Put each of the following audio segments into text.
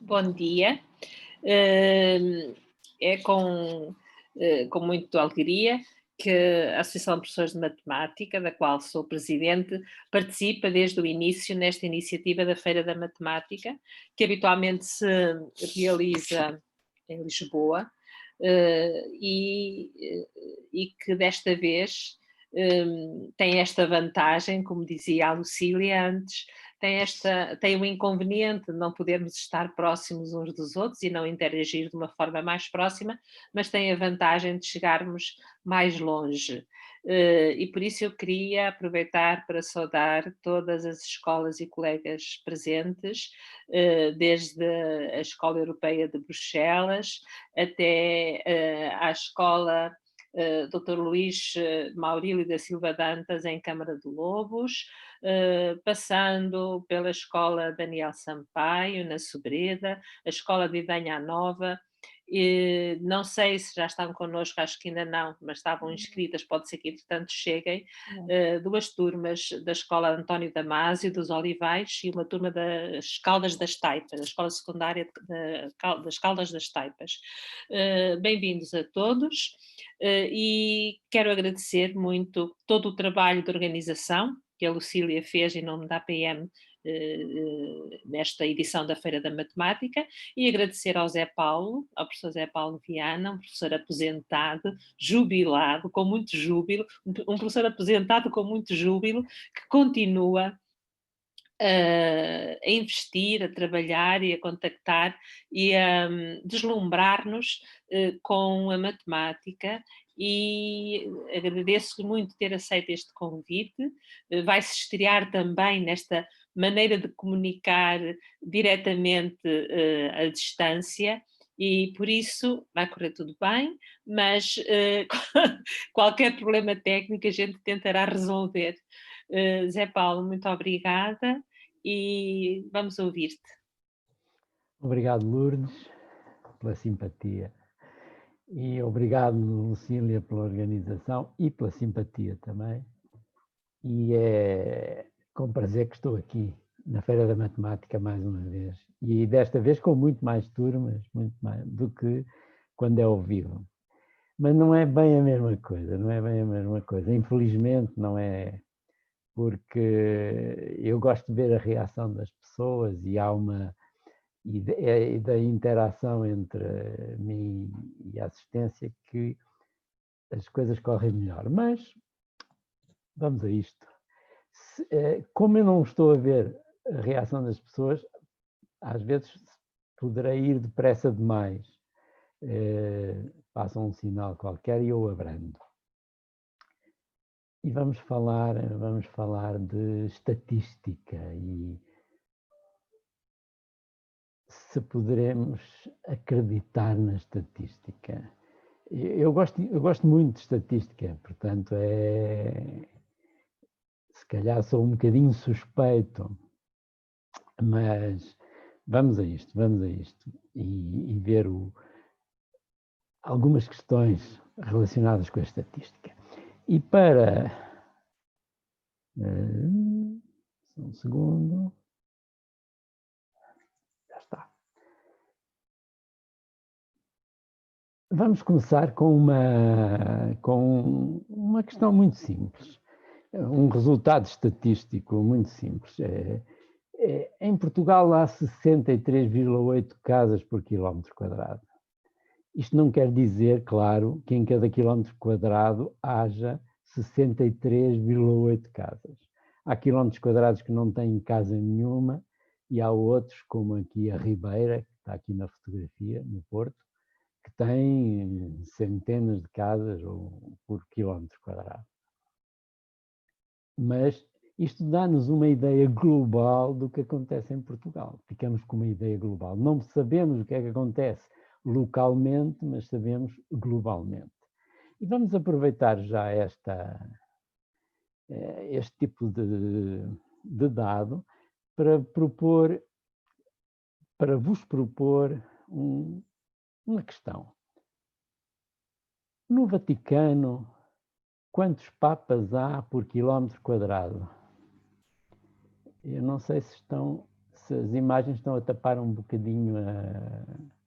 Bom dia. É com muita alegria que a Associação de Professores de Matemática, da qual sou presidente, participa desde o início nesta iniciativa da Feira da Matemática, que habitualmente se realiza em Lisboa, e que desta vez tem esta vantagem, como dizia a Lucília antes, tem o inconveniente de não podermos estar próximos uns dos outros e não interagir de uma forma mais próxima, mas tem a vantagem de chegarmos mais longe. E por isso eu queria aproveitar para saudar todas as escolas e colegas presentes, desde a Escola Europeia de Bruxelas até à Escola Dr. Luís Maurílio da Silva Dantas, em Câmara de Lobos, passando pela Escola Daniel Sampaio, na Sobreda, a Escola de Idanha Nova. E não sei se já estão connosco, acho que ainda não, mas estavam inscritas, pode ser que entretanto cheguem, duas turmas da Escola António Damásio, dos Olivais, e uma turma das Caldas das Taipas, da Escola Secundária das Caldas das Taipas. Bem-vindos a todos. E quero agradecer muito todo o trabalho de organização que a Lucília fez em nome da APM nesta edição da Feira da Matemática, e agradecer ao Zé Paulo, ao professor Zé Paulo Viana, um professor aposentado, jubilado, com muito júbilo, um professor aposentado com muito júbilo, que continua a investir, a trabalhar e a contactar e a deslumbrar-nos com a matemática, e agradeço-lhe muito ter aceito este convite. Vai-se estrear também nesta maneira de comunicar diretamente à distância, e por isso vai correr tudo bem, mas qualquer problema técnico a gente tentará resolver. Zé Paulo, muito obrigada e vamos ouvir-te. Obrigado, Lourdes, pela simpatia. E obrigado, Lucília, pela organização e pela simpatia também. E é com prazer que estou aqui na Feira da Matemática mais uma vez. E desta vez com muito mais turmas, muito mais do que quando é ao vivo. Mas não é bem a mesma coisa, não é bem a mesma coisa. Infelizmente não é, porque eu gosto de ver a reação das pessoas e há uma e da interação entre mim e a assistência que as coisas correm melhor. Mas vamos a isto. Como eu não estou a ver a reação das pessoas, às vezes poderei ir depressa demais. Passam um sinal qualquer e eu abrando. E vamos falar de estatística e se poderemos acreditar na estatística. Eu gosto muito de estatística, portanto, se calhar sou um bocadinho suspeito, mas vamos a isto e ver algumas questões relacionadas com a estatística. E para... um segundo... Vamos começar com uma questão muito simples, um resultado estatístico muito simples. Em Portugal há 63,8 casas por quilómetro quadrado. Isto não quer dizer, claro, que em cada quilómetro quadrado haja 63,8 casas. Há quilómetros quadrados que não têm casa nenhuma e há outros, como aqui a Ribeira, que está aqui na fotografia, no Porto, que tem centenas de casas por quilómetro quadrado. Mas isto dá-nos uma ideia global do que acontece em Portugal. Ficamos com uma ideia global. Não sabemos o que é que acontece localmente, mas sabemos globalmente. E vamos aproveitar já este tipo de dado para vos propor uma questão. No Vaticano, quantos papas há por quilómetro quadrado? Eu não sei se estão se as imagens estão a tapar um bocadinho a...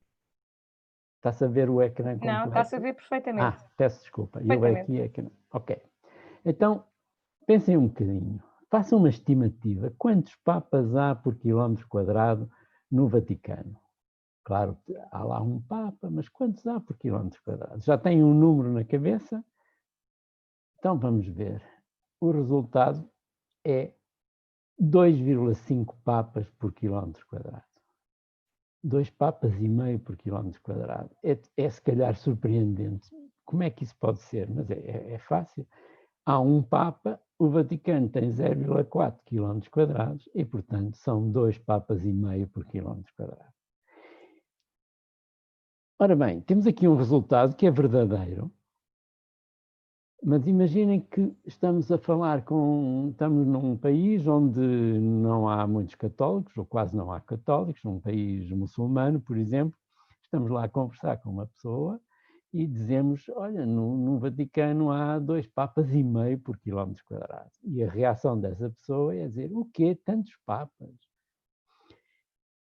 Está-se a ver o ecrã completo? Não, está-se a ver perfeitamente. Peço desculpa. Eu aqui é que... Ok. Então, pensem um bocadinho. Façam uma estimativa. Quantos papas há por quilómetro quadrado no Vaticano? Claro, há lá um papa, mas quantos há por quilómetro quadrado? Já têm um número na cabeça? Então, vamos ver. O resultado é 2,5 papas por quilómetro quadrado. 2 papas e meio por quilómetro quadrado. É se calhar surpreendente. Como é que isso pode ser? Mas é fácil. Há um papa, o Vaticano tem 0,4 quilómetros quadrados e, portanto, são 2 papas e meio por quilómetro quadrado. Ora bem, temos aqui um resultado que é verdadeiro, mas imaginem que estamos num país onde não há muitos católicos, ou quase não há católicos, num país muçulmano, por exemplo. Estamos lá a conversar com uma pessoa e dizemos, olha, no Vaticano há 2 papas e meio por quilómetro quadrado. E a reação dessa pessoa é dizer, o quê? Tantos papas?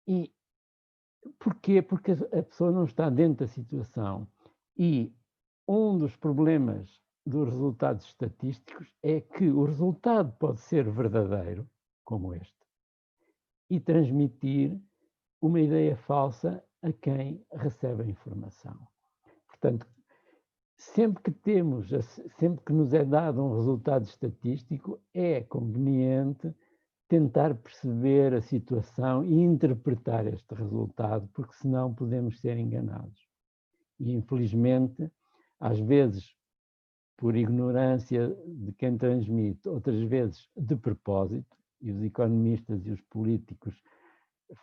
E porquê? Porque a pessoa não está dentro da situação. E um dos problemas dos resultados estatísticos é que o resultado pode ser verdadeiro, como este, e transmitir uma ideia falsa a quem recebe a informação. Portanto, sempre que nos é dado um resultado estatístico, é conveniente tentar perceber a situação e interpretar este resultado, porque senão podemos ser enganados. E, infelizmente, às vezes por ignorância de quem transmite, outras vezes de propósito, e os economistas e os políticos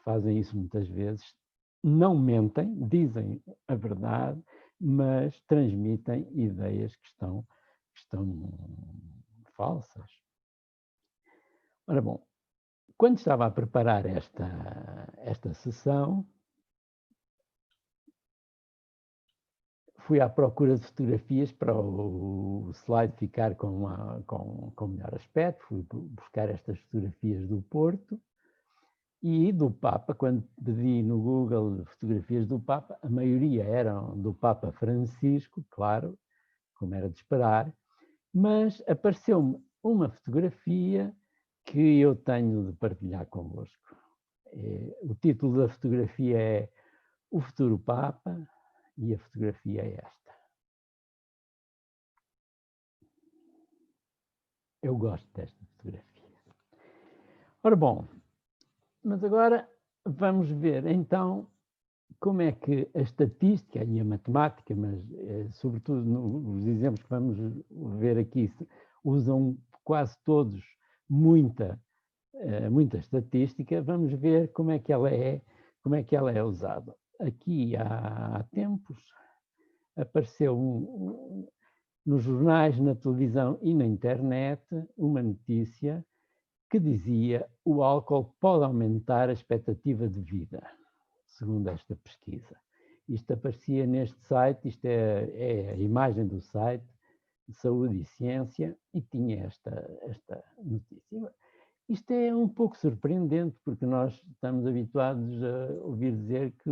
fazem isso muitas vezes, não mentem, dizem a verdade, mas transmitem ideias que estão falsas. Ora bom, quando estava a preparar esta sessão, fui à procura de fotografias para o slide ficar com melhor aspecto, fui buscar estas fotografias do Porto e do Papa. Quando pedi no Google fotografias do Papa, a maioria eram do Papa Francisco, claro, como era de esperar, mas apareceu-me uma fotografia que eu tenho de partilhar convosco. O título da fotografia é O Futuro Papa e a fotografia é esta. Eu gosto desta fotografia. Ora bom, mas agora vamos ver então como é que a estatística e a matemática, mas sobretudo os exemplos que vamos ver aqui, usam quase todos muita estatística. Vamos ver como é que ela é usada. Aqui há tempos apareceu nos jornais, na televisão e na internet uma notícia que dizia que o álcool pode aumentar a expectativa de vida, segundo esta pesquisa. Isto aparecia neste site, isto é a imagem do site de Saúde e Ciência, e tinha esta notícia. Isto é um pouco surpreendente, porque nós estamos habituados a ouvir dizer que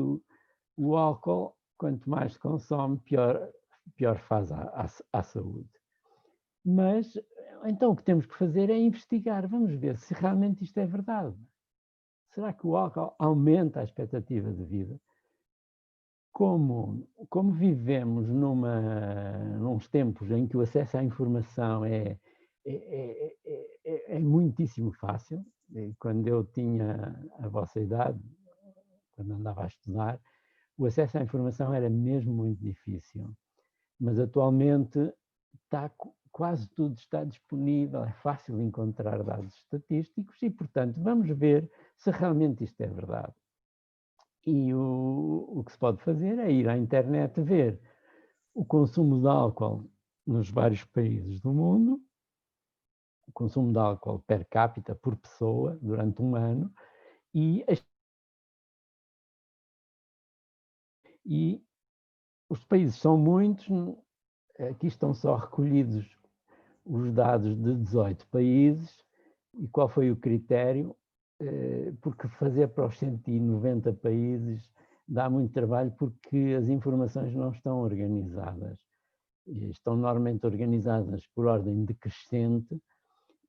o álcool, quanto mais se consome, pior faz à saúde. Mas, então, o que temos que fazer é investigar. Vamos ver se realmente isto é verdade. Será que o álcool aumenta a expectativa de vida? Como vivemos nos tempos em que o acesso à informação é muitíssimo fácil, quando eu tinha a vossa idade, quando andava a estudar, o acesso à informação era mesmo muito difícil. Mas atualmente quase tudo está disponível, é fácil encontrar dados estatísticos e, portanto, vamos ver se realmente isto é verdade. E o que se pode fazer é ir à internet ver o consumo de álcool nos vários países do mundo, o consumo de álcool per capita por pessoa durante um ano e os países são muitos, aqui estão só recolhidos os dados de 18 países. E qual foi o critério? porque fazer para os 190 países dá muito trabalho, porque as informações não estão organizadas. Estão normalmente organizadas por ordem decrescente,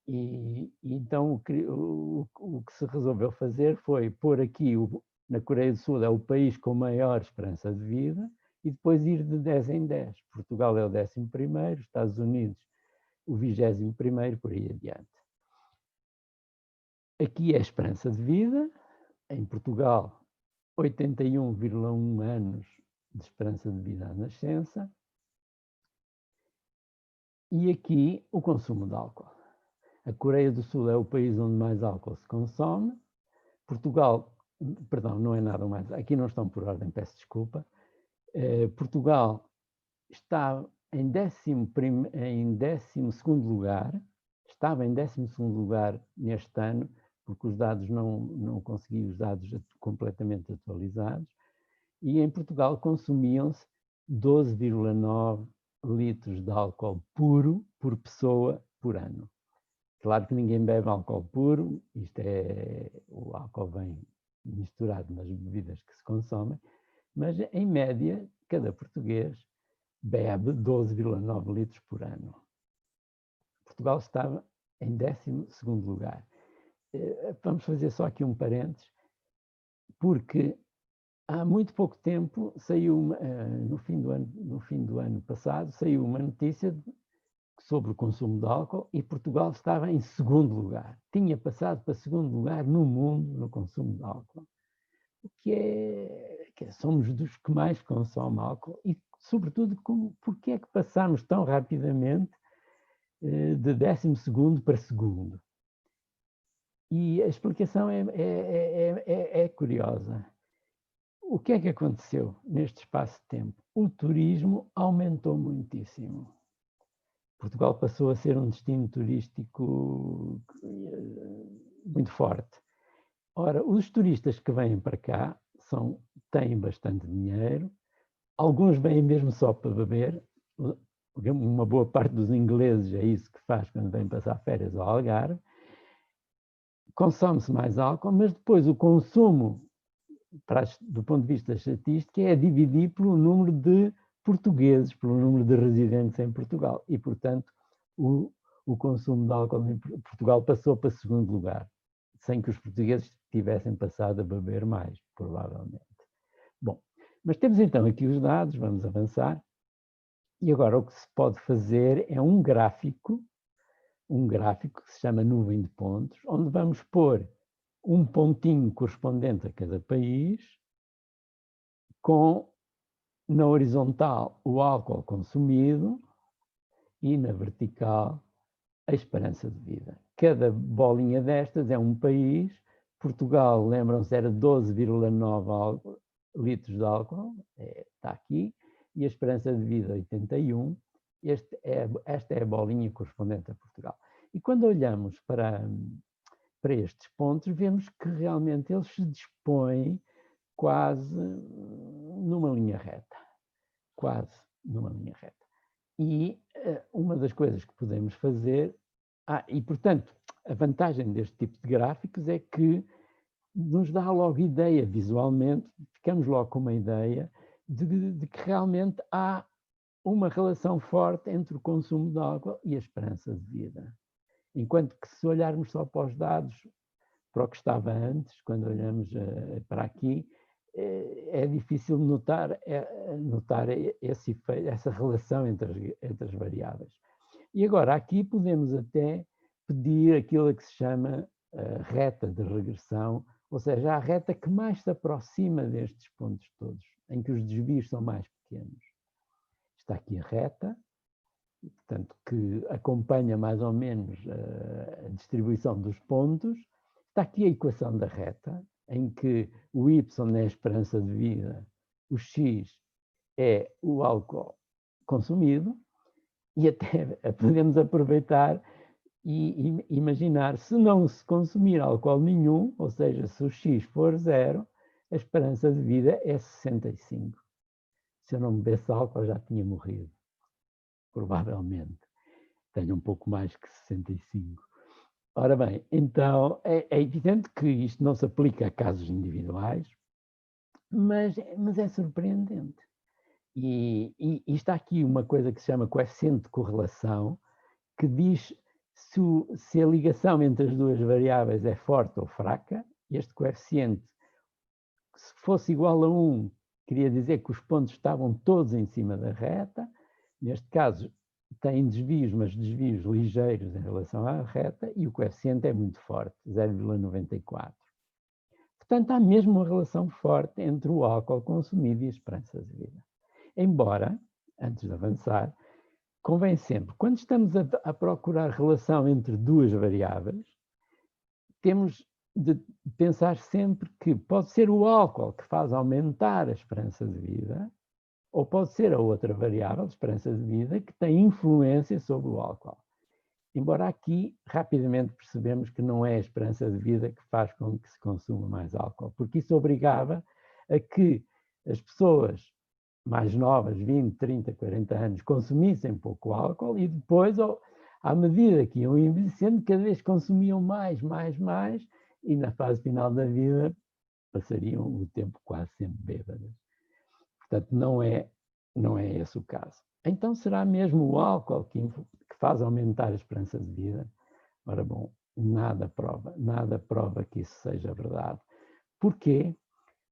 e então o que se resolveu fazer foi pôr aqui, na Coreia do Sul é o país com maior esperança de vida, e depois ir de 10 em 10. Portugal é o 11º, Estados Unidos o 21º, por aí adiante. Aqui é a esperança de vida, em Portugal 81,1 anos de esperança de vida à nascença, e aqui o consumo de álcool. A Coreia do Sul é o país onde mais álcool se consome. Portugal, perdão, não é nada mais, aqui não estão por ordem, peço desculpa. Portugal está em 12º lugar, estava em 12º lugar neste ano, porque os dados não consegui os dados completamente atualizados, e em Portugal consumiam-se 12,9 litros de álcool puro por pessoa por ano. Claro que ninguém bebe álcool puro, o álcool vem misturado nas bebidas que se consomem, mas em média, cada português bebe 12,9 litros por ano. Portugal estava em 12º lugar. Vamos fazer só aqui um parênteses, porque há muito pouco tempo saiu, no fim do ano passado, saiu uma notícia sobre o consumo de álcool, e Portugal estava em 2º lugar. Tinha passado para 2º lugar no mundo no consumo de álcool. O que somos dos que mais consomem álcool, e sobretudo porque é que passamos tão rapidamente de 12º para 2º. E a explicação é curiosa. O que é que aconteceu neste espaço de tempo? O turismo aumentou muitíssimo. Portugal passou a ser um destino turístico muito forte. Ora, os turistas que vêm para cá têm bastante dinheiro, alguns vêm mesmo só para beber, uma boa parte dos ingleses é isso que faz quando vêm passar férias ao Algarve. Consome-se mais álcool, mas depois o consumo, do ponto de vista estatístico, é dividir pelo número de portugueses, pelo número de residentes em Portugal, e, portanto, o consumo de álcool em Portugal passou para 2º lugar, sem que os portugueses tivessem passado a beber mais, provavelmente. Bom, mas temos então aqui os dados, vamos avançar, e agora o que se pode fazer é um gráfico que se chama nuvem de pontos, onde vamos pôr um pontinho correspondente a cada país, com, na horizontal, o álcool consumido e na vertical a esperança de vida. Cada bolinha destas é um país. Portugal, lembram-se, era 12,9 litros de álcool, está aqui, e a esperança de vida 81. Esta é a bolinha correspondente a Portugal. E quando olhamos para estes pontos, vemos que realmente eles se dispõem quase numa linha reta. Quase numa linha reta. E uma das coisas que podemos fazer, e portanto, a vantagem deste tipo de gráficos é que nos dá logo ideia visualmente, ficamos logo com uma ideia de que realmente há uma relação forte entre o consumo de álcool e a esperança de vida. Enquanto que, se olharmos só para os dados, para o que estava antes, quando olhamos para aqui, é difícil notar esse efeito, essa relação entre as variáveis. E agora, aqui podemos até pedir aquilo que se chama reta de regressão, ou seja, a reta que mais se aproxima destes pontos todos, em que os desvios são mais pequenos. Está aqui a reta, portanto, que acompanha mais ou menos a distribuição dos pontos. Está aqui a equação da reta, em que o y é a esperança de vida, o x é o álcool consumido, e até podemos aproveitar e imaginar, se não se consumir álcool nenhum, ou seja, se o x for 0, a esperança de vida é 65. Se eu não bebesse álcool, já tinha morrido, provavelmente. Tenho um pouco mais que 65. Ora bem, então é evidente que isto não se aplica a casos individuais, mas é surpreendente. E está aqui uma coisa que se chama coeficiente de correlação, que diz se a ligação entre as duas variáveis é forte ou fraca. Este coeficiente, se fosse igual a 1, queria dizer que os pontos estavam todos em cima da reta. Neste caso, tem desvios, mas desvios ligeiros em relação à reta, e o coeficiente é muito forte, 0,94. Portanto, há mesmo uma relação forte entre o álcool consumido e a esperança de vida. Embora, antes de avançar, convém sempre, quando estamos a procurar relação entre duas variáveis, temos de pensar sempre que pode ser o álcool que faz aumentar a esperança de vida, ou pode ser a outra variável, a esperança de vida, que tem influência sobre o álcool. Embora aqui rapidamente percebemos que não é a esperança de vida que faz com que se consuma mais álcool, porque isso obrigava a que as pessoas mais novas, 20, 30, 40 anos, consumissem pouco álcool e depois, à medida que iam envelhecendo, cada vez consumiam mais, e na fase final da vida passariam o tempo quase sempre bêbadas. Portanto, não é esse o caso. Então, será mesmo o álcool que faz aumentar a esperança de vida? Ora bom, nada prova que isso seja verdade. Porquê?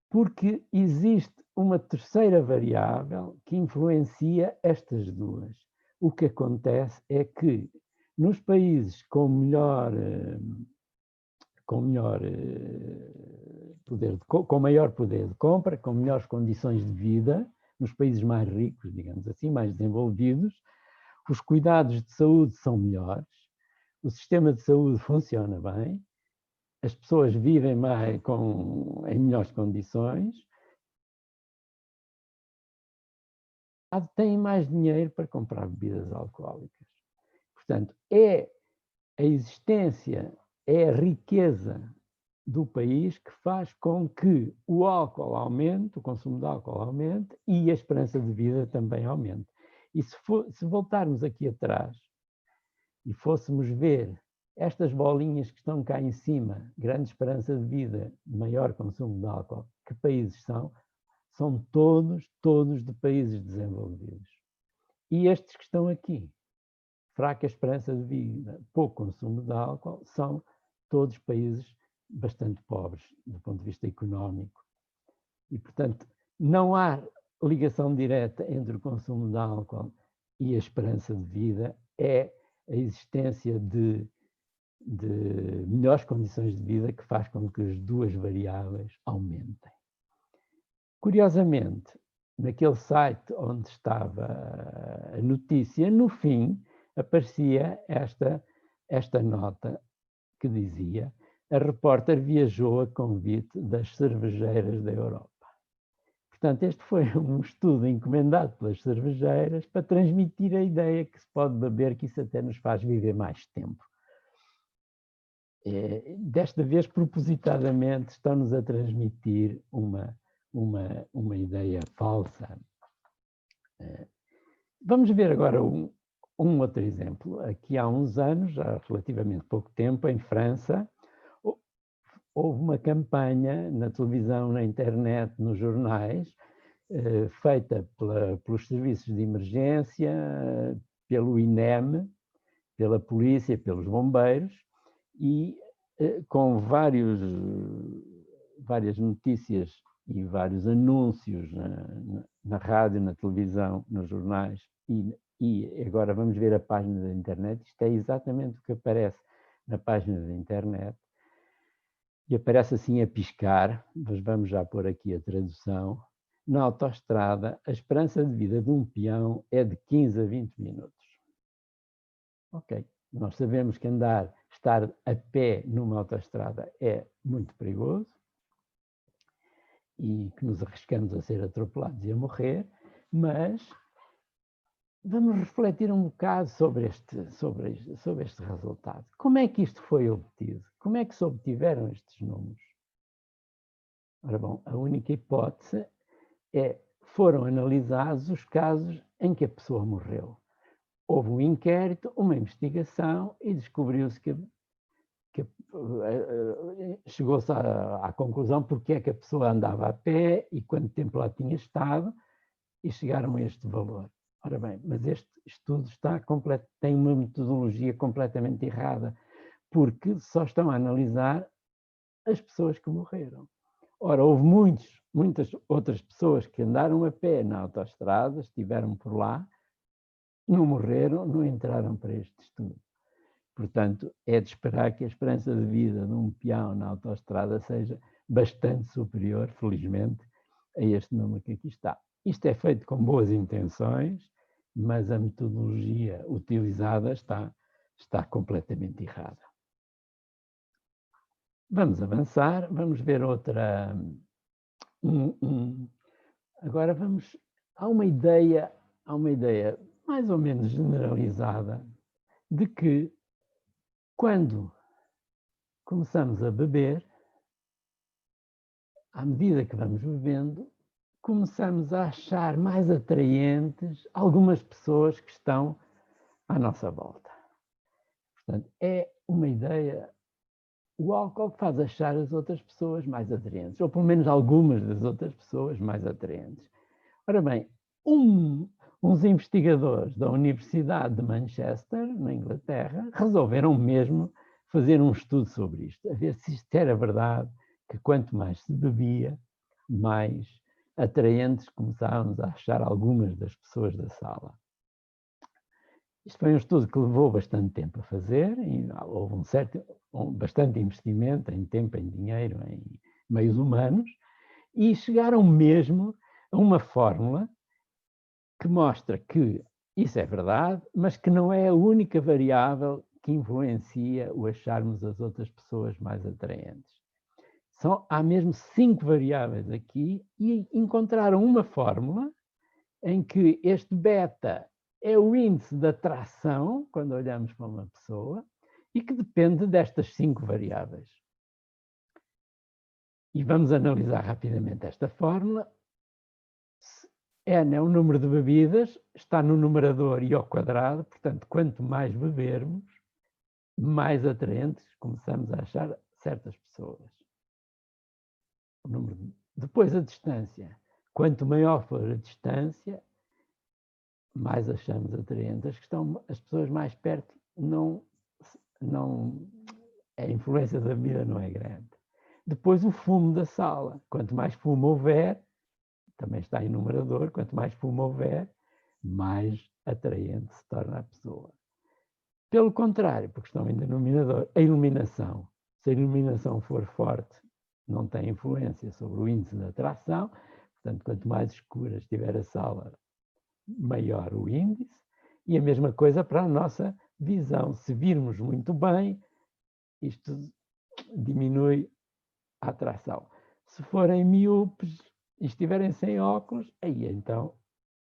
Porque existe uma terceira variável que influencia estas duas. O que acontece é que nos países com maior poder de compra, com melhores condições de vida, nos países mais ricos, digamos assim, mais desenvolvidos, os cuidados de saúde são melhores, o sistema de saúde funciona bem, as pessoas vivem em melhores condições, têm mais dinheiro para comprar bebidas alcoólicas. Portanto, é a existência, é a riqueza do país que faz com que o álcool aumente, o consumo de álcool aumente e a esperança de vida também aumente. E se voltarmos aqui atrás e fôssemos ver estas bolinhas que estão cá em cima, grande esperança de vida, maior consumo de álcool, que países são? São todos de países desenvolvidos. E estes que estão aqui, fraca esperança de vida, pouco consumo de álcool, são todos países bastante pobres do ponto de vista económico. E, portanto, não há ligação direta entre o consumo de álcool e a esperança de vida, é a existência de melhores condições de vida que faz com que as duas variáveis aumentem. Curiosamente, naquele site onde estava a notícia, no fim aparecia esta nota que dizia: a repórter viajou a convite das cervejeiras da Europa. Portanto, este foi um estudo encomendado pelas cervejeiras para transmitir a ideia que se pode beber, que isso até nos faz viver mais tempo. Desta vez, propositadamente, estão-nos a transmitir uma ideia falsa. Vamos ver agora um outro exemplo. Aqui há uns anos, há relativamente pouco tempo, em França, houve uma campanha na televisão, na internet, nos jornais, feita pelos serviços de emergência, pelo INEM, pela polícia, pelos bombeiros, e com várias notícias e vários anúncios na rádio, na televisão, nos jornais, e agora vamos ver a página da internet. Isto é exatamente o que aparece na página da internet, e aparece assim a piscar, mas vamos já pôr aqui a tradução. Na autoestrada, a esperança de vida de um peão é de 15 a 20 minutos. Ok, nós sabemos que estar a pé numa autoestrada é muito perigoso e que nos arriscamos a ser atropelados e a morrer, mas vamos refletir um bocado sobre este resultado. Como é que isto foi obtido? Como é que se obtiveram estes números? Ora bom, a única hipótese foram analisados os casos em que a pessoa morreu. Houve um inquérito, uma investigação, e descobriu-se que chegou-se à conclusão porque é que a pessoa andava a pé e quanto tempo lá tinha estado, e chegaram a este valor. Ora bem, mas este estudo tem uma metodologia completamente errada, porque só estão a analisar as pessoas que morreram. Ora, houve muitas outras pessoas que andaram a pé na autoestrada, estiveram por lá, não morreram, não entraram para este estudo. Portanto, é de esperar que a esperança de vida de um peão na autoestrada seja bastante superior, felizmente, a este número que aqui está. Isto é feito com boas intenções, mas a metodologia utilizada está completamente errada. Vamos avançar, vamos ver outra. Agora há uma ideia mais ou menos generalizada de que quando começamos a beber, à medida que vamos bebendo, começamos a achar mais atraentes algumas pessoas que estão à nossa volta. Portanto, é uma ideia. O álcool faz achar as outras pessoas mais atraentes, ou pelo menos algumas das outras pessoas mais atraentes. Ora bem, uns investigadores da Universidade de Manchester, na Inglaterra, resolveram mesmo fazer um estudo sobre isto, a ver se isto era verdade, que quanto mais se bebia, mais atraentes começávamos a achar algumas das pessoas da sala. Isto foi um estudo que levou bastante tempo a fazer, e houve bastante investimento em tempo, em dinheiro, em meios humanos, e chegaram mesmo a uma fórmula que mostra que isso é verdade, mas que não é a única variável que influencia o acharmos as outras pessoas mais atraentes. Há mesmo 5 variáveis aqui e encontraram uma fórmula em que este beta é o índice de atração, quando olhamos para uma pessoa, e que depende destas 5 variáveis. E vamos analisar rapidamente esta fórmula. N é o número de bebidas, está no numerador e ao quadrado, portanto, quanto mais bebermos, mais atraentes começamos a achar certas pessoas. Depois a distância. Quanto maior for a distância, mais achamos atraentes. As pessoas mais perto, a influência da bebida não é grande. Depois o fumo da sala. Quanto mais fumo houver, também está em numerador, quanto mais fumo houver, mais atraente se torna a pessoa. Pelo contrário, porque estão em denominador, a iluminação. Se a iluminação for forte, não tem influência sobre o índice de atração, portanto, quanto mais escura estiver a sala, maior o índice, e a mesma coisa para a nossa visão. Se virmos muito bem, isto diminui a atração. Se forem míopes e estiverem sem óculos, aí então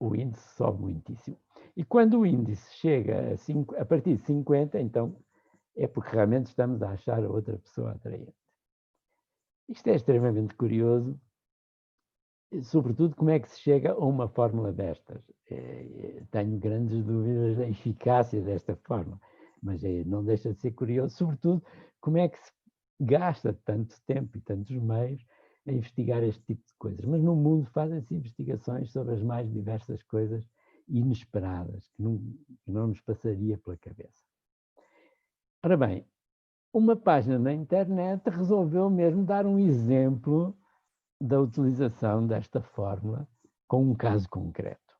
o índice sobe muitíssimo. E quando o índice chega a partir de 50, então é porque realmente estamos a achar a outra pessoa atraente. Isto é extremamente curioso, sobretudo como é que se chega a uma fórmula destas. Tenho grandes dúvidas da eficácia desta fórmula, mas não deixa de ser curioso, sobretudo como é que se gasta tanto tempo e tantos meios a investigar este tipo de coisas. Mas no mundo fazem-se investigações sobre as mais diversas coisas inesperadas, que não nos passaria pela cabeça. Ora bem, uma página na internet resolveu mesmo dar um exemplo da utilização desta fórmula com um caso concreto.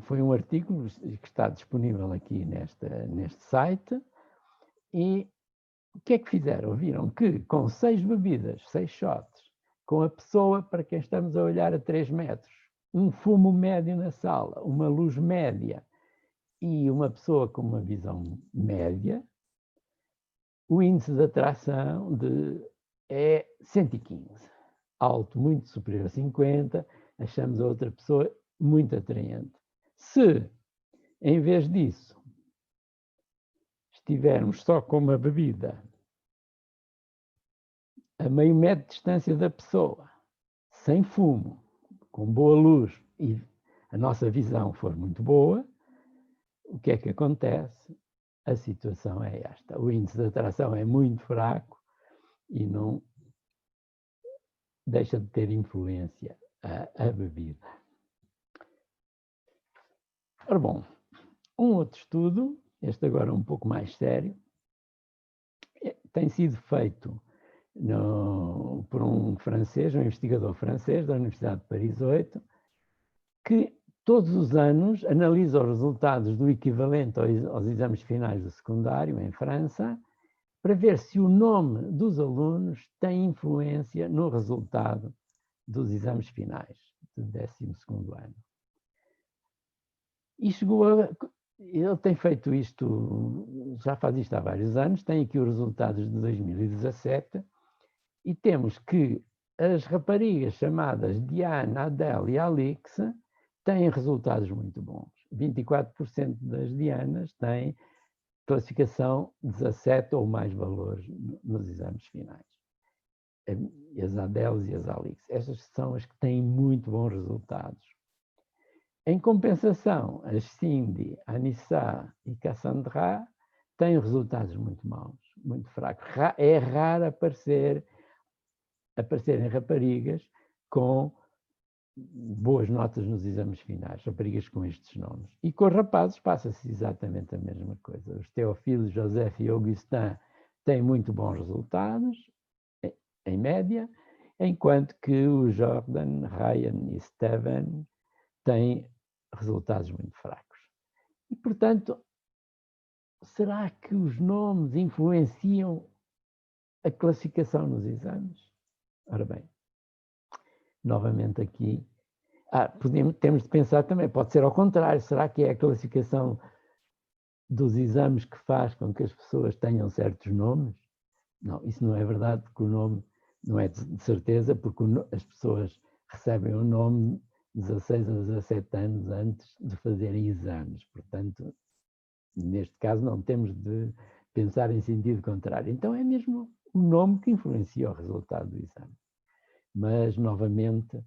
Foi um artigo que está disponível aqui neste site, e o que é que fizeram? Viram que com 6 bebidas, 6 shots, com a pessoa para quem estamos a olhar a 3 metros, um fumo médio na sala, uma luz média e uma pessoa com uma visão média, o índice de atração é 115. Alto, muito superior a 50, achamos a outra pessoa muito atraente. Se, em vez disso, estivermos só com uma bebida a meio metro de distância da pessoa, sem fumo, com boa luz, e a nossa visão for muito boa, o que é que acontece? A situação é esta. O índice de atração é muito fraco e não deixa de ter influência a bebida. Ora bom, um outro estudo, este agora um pouco mais sério, tem sido feito por um francês, um investigador francês da Universidade de Paris 8, que todos os anos analisa os resultados do equivalente aos exames finais do secundário em França, para ver se o nome dos alunos tem influência no resultado dos exames finais do 12º ano. E ele tem feito isto, já faz isto há vários anos, tem aqui os resultados de 2017, e temos que as raparigas chamadas Diana, Adele e Alix têm resultados muito bons. 24% das Dianas têm classificação 17 ou mais valores nos exames finais. As Adeles e as Alix. Estas são as que têm muito bons resultados. Em compensação, as Cindy, Anissa e Cassandra têm resultados muito maus, muito fracos. É raro aparecerem raparigas com boas notas nos exames finais, raparigas com estes nomes. E com os rapazes passa-se exatamente a mesma coisa. Os Teofilo, José e Augustin têm muito bons resultados, em média, enquanto que o Jordan, Ryan e Steven têm resultados muito fracos. E, portanto, será que os nomes influenciam a classificação nos exames? Ora bem, novamente aqui, temos de pensar também, pode ser ao contrário, será que é a classificação dos exames que faz com que as pessoas tenham certos nomes? Não, isso não é verdade, porque o nome não é de certeza, porque as pessoas recebem o nome 16 a 17 anos antes de fazerem exames. Portanto, neste caso não temos de pensar em sentido contrário. Então é mesmo o nome que influencia o resultado do exame. Mas, novamente,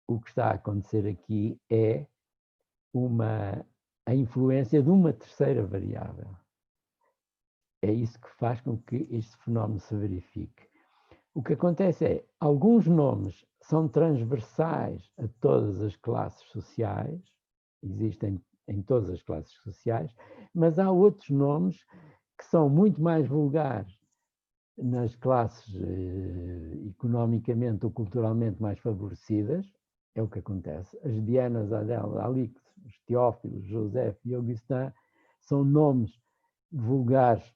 o que está a acontecer aqui é a influência de uma terceira variável. É isso que faz com que este fenómeno se verifique. O que acontece é, alguns nomes são transversais a todas as classes sociais, existem em todas as classes sociais, mas há outros nomes que são muito mais vulgares nas classes economicamente ou culturalmente mais favorecidas. É o que acontece. As Dianas, Adele, Alix, os Teófilos, José e Augustin são nomes vulgares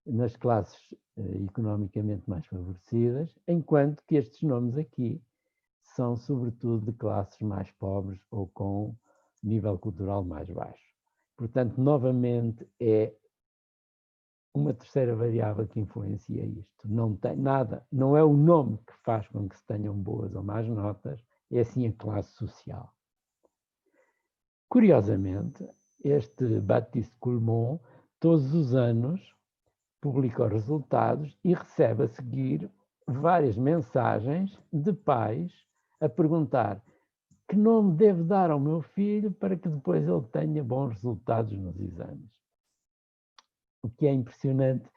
nas classes economicamente mais favorecidas, enquanto que estes nomes aqui são sobretudo de classes mais pobres ou com nível cultural mais baixo. Portanto, novamente, é uma terceira variável que influencia isto. Não tem nada, não é o nome que faz com que se tenham boas ou más notas, é sim a classe social. Curiosamente, este Baptiste Coulmont, todos os anos, publica os resultados e recebe a seguir várias mensagens de pais a perguntar que nome devo dar ao meu filho para que depois ele tenha bons resultados nos exames. O que é impressionante,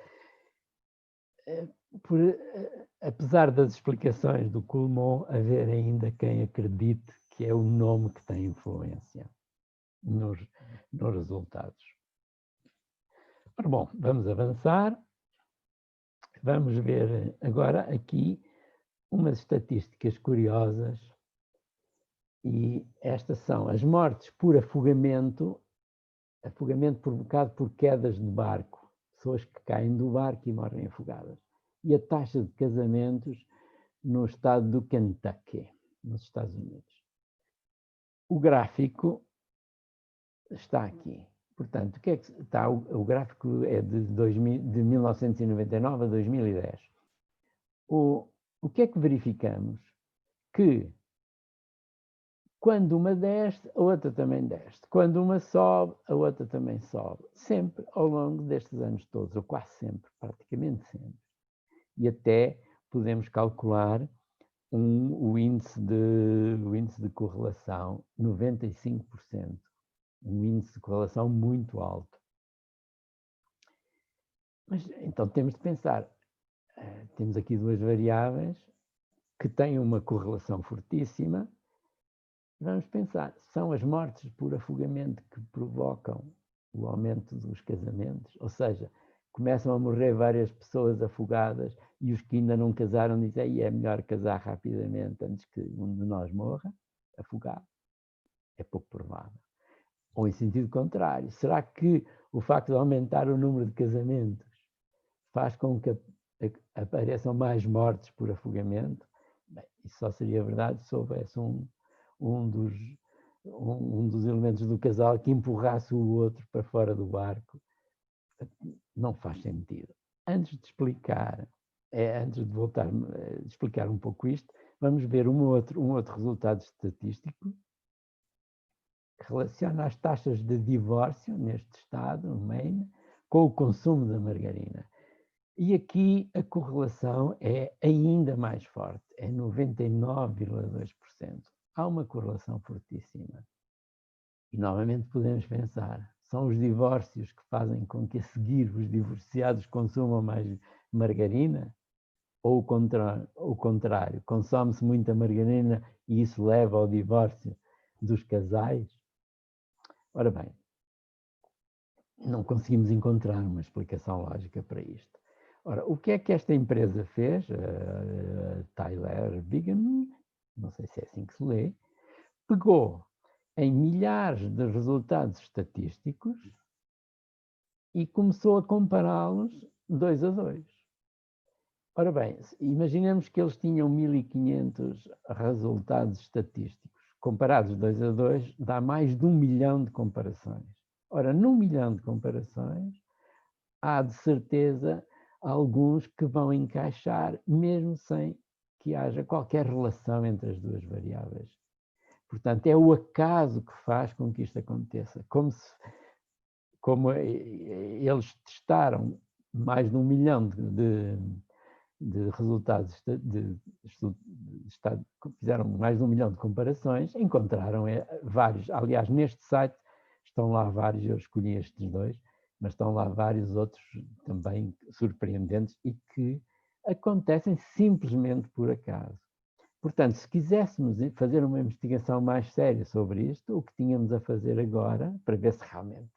apesar das explicações do Coulmont, haver ainda quem acredite que é o nome que tem influência nos resultados. Ora, bom, vamos avançar. Vamos ver agora aqui umas estatísticas curiosas, e estas são as mortes por afogamento provocado por quedas de barco, pessoas que caem do barco e morrem afogadas, e a taxa de casamentos no estado do Kentucky, nos Estados Unidos. O gráfico está aqui. Portanto, o que é que está? O gráfico é de 1999 a 2010. O que é que verificamos? Que quando uma desce, a outra também desce. Quando uma sobe, a outra também sobe. Sempre ao longo destes anos todos, ou quase sempre, praticamente sempre. E até podemos calcular o índice de correlação, 95%. um índice de correlação muito alto. Mas então temos de pensar, temos aqui duas variáveis que têm uma correlação fortíssima. Vamos pensar, são as mortes por afogamento que provocam o aumento dos casamentos? Ou seja, começam a morrer várias pessoas afogadas e os que ainda não casaram dizem é melhor casar rapidamente antes que um de nós morra afogado? É pouco provável. Ou em sentido contrário, será que o facto de aumentar o número de casamentos faz com que apareçam mais mortes por afogamento? Bem, isso só seria verdade se houvesse um dos elementos do casal que empurrasse o outro para fora do barco. Não faz sentido. Antes de explicar, antes de voltar a explicar um pouco isto, vamos ver um outro resultado estatístico que relaciona as taxas de divórcio neste estado, no Maine, com o consumo da margarina. E aqui a correlação é ainda mais forte, é 99,2%. Há uma correlação fortíssima. E novamente podemos pensar, são os divórcios que fazem com que a seguir os divorciados consumam mais margarina? Ou o contrário, consome-se muita margarina e isso leva ao divórcio dos casais? Ora bem, não conseguimos encontrar uma explicação lógica para isto. Ora, o que é que esta empresa fez? Tyler Bigham, não sei se é assim que se lê, pegou em milhares de resultados estatísticos e começou a compará-los 2 a 2. Ora bem, imaginemos que eles tinham 1500 resultados estatísticos. Comparados 2 a 2, dá mais de 1 milhão de comparações. Ora, num milhão de comparações, há de certeza alguns que vão encaixar, mesmo sem que haja qualquer relação entre as duas variáveis. Portanto, é o acaso que faz com que isto aconteça. Como eles testaram mais de 1 milhão de resultados, fizeram mais de 1 milhão de comparações, encontraram vários. Aliás, neste site estão lá vários, eu escolhi estes 2, mas estão lá vários outros também surpreendentes e que acontecem simplesmente por acaso. Portanto, se quiséssemos fazer uma investigação mais séria sobre isto, o que tínhamos a fazer agora, para ver se realmente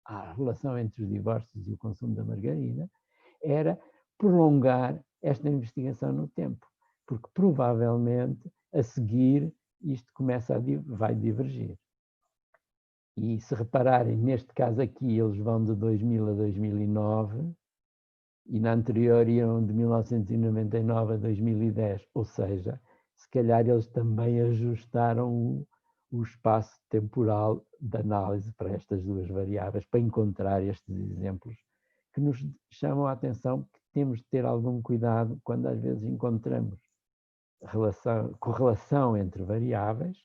há relação entre os divórcios e o consumo da margarina, era prolongar esta investigação no tempo, porque provavelmente a seguir isto vai divergir. E se repararem, neste caso aqui, eles vão de 2000 a 2009 e na anterior iam de 1999 a 2010, ou seja, se calhar eles também ajustaram o espaço temporal de análise para estas duas variáveis, para encontrar estes exemplos que nos chamam a atenção que temos de ter algum cuidado quando às vezes encontramos correlação entre variáveis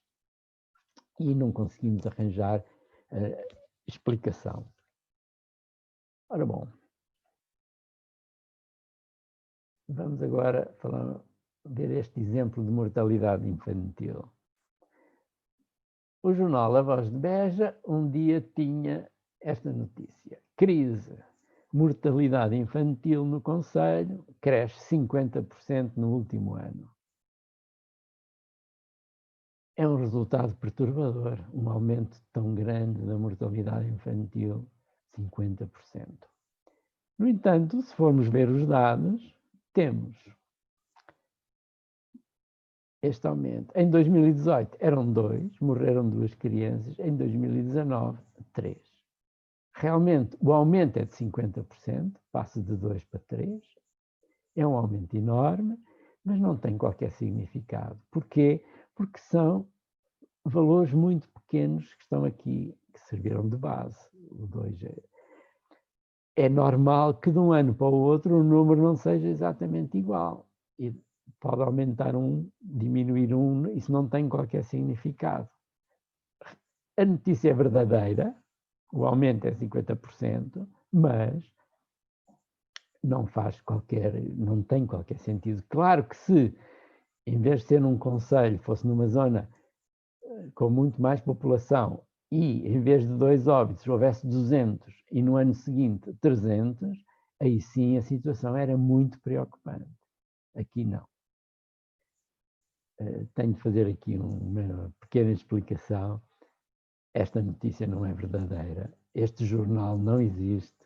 e não conseguimos arranjar explicação. Ora bom, vamos agora ver este exemplo de mortalidade infantil. O jornal A Voz de Beja um dia tinha esta notícia: crise, mortalidade infantil no concelho cresce 50% no último ano. É um resultado perturbador, um aumento tão grande da mortalidade infantil, 50%. No entanto, se formos ver os dados, temos este aumento. Em 2018 eram 2, morreram 2 crianças, em 2019, 3. Realmente, o aumento é de 50%, passa de 2 para 3. É um aumento enorme, mas não tem qualquer significado. Porquê? Porque são valores muito pequenos que estão aqui, que serviram de base. O 2 é normal que de um ano para o outro o número não seja exatamente igual. E pode aumentar 1, diminuir 1, isso não tem qualquer significado. A notícia é verdadeira, o aumento é 50%, mas não tem qualquer sentido. Claro que se, em vez de ser num concelho, fosse numa zona com muito mais população, e em vez de 2 óbitos houvesse 200 e no ano seguinte 300, aí sim a situação era muito preocupante. Aqui não. Tenho de fazer aqui uma pequena explicação. Esta notícia não é verdadeira. Este jornal não existe.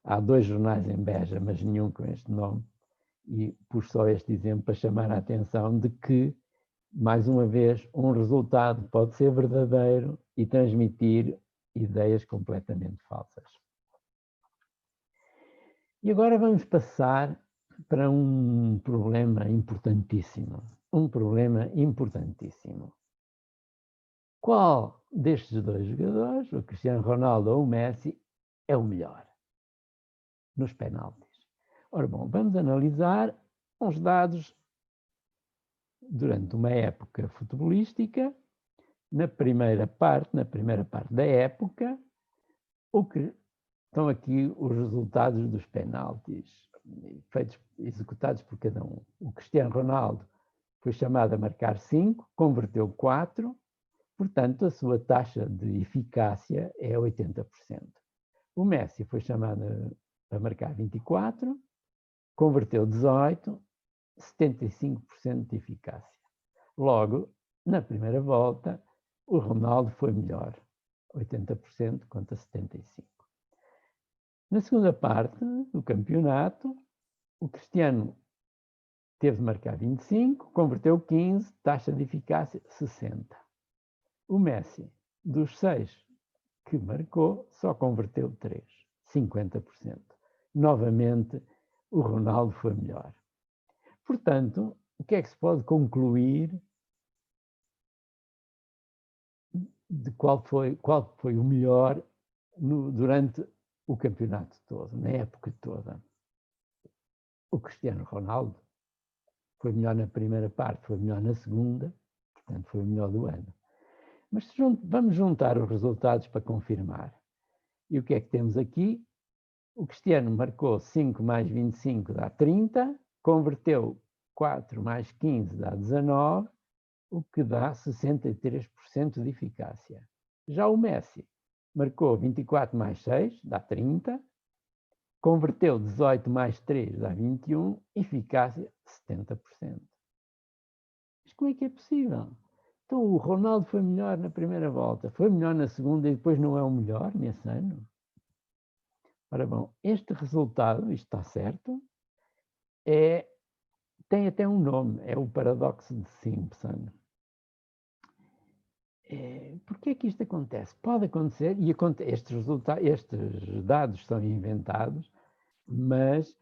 Há 2 jornais em Beja, mas nenhum com este nome. E pus só este exemplo para chamar a atenção de que, mais uma vez, um resultado pode ser verdadeiro e transmitir ideias completamente falsas. E agora vamos passar para um problema importantíssimo. Um problema importantíssimo. Qual destes 2 jogadores, o Cristiano Ronaldo ou o Messi, é o melhor nos penaltis? Ora bom, vamos analisar uns dados durante uma época futebolística. Na primeira parte da época, o que estão aqui os resultados dos penaltis executados por cada um. O Cristiano Ronaldo foi chamado a marcar 5, converteu 4, portanto, a sua taxa de eficácia é 80%. O Messi foi chamado a marcar 24, converteu 18, 75% de eficácia. Logo, na primeira volta, o Ronaldo foi melhor, 80% contra 75%. Na segunda parte do campeonato, o Cristiano teve de marcar 25, converteu 15, taxa de eficácia 60%. O Messi, dos 6 que marcou, só converteu 3, 50%. Novamente, o Ronaldo foi melhor. Portanto, o que é que se pode concluir de qual foi o melhor durante o campeonato todo, na época toda? O Cristiano Ronaldo foi melhor na primeira parte, foi melhor na segunda, portanto foi o melhor do ano. Mas vamos juntar os resultados para confirmar. E o que é que temos aqui? O Cristiano marcou 5 mais 25 dá 30, converteu 4 mais 15 dá 19, o que dá 63% de eficácia. Já o Messi marcou 24 mais 6 dá 30, converteu 18 mais 3 dá 21, eficácia 70%. Mas como é que é possível? Então o Ronaldo foi melhor na primeira volta, foi melhor na segunda e depois não é o melhor nesse ano? Ora bom, este resultado, isto está certo, tem até um nome, é o paradoxo de Simpson. Porquê é que isto acontece? Pode acontecer, e estes dados são inventados, mas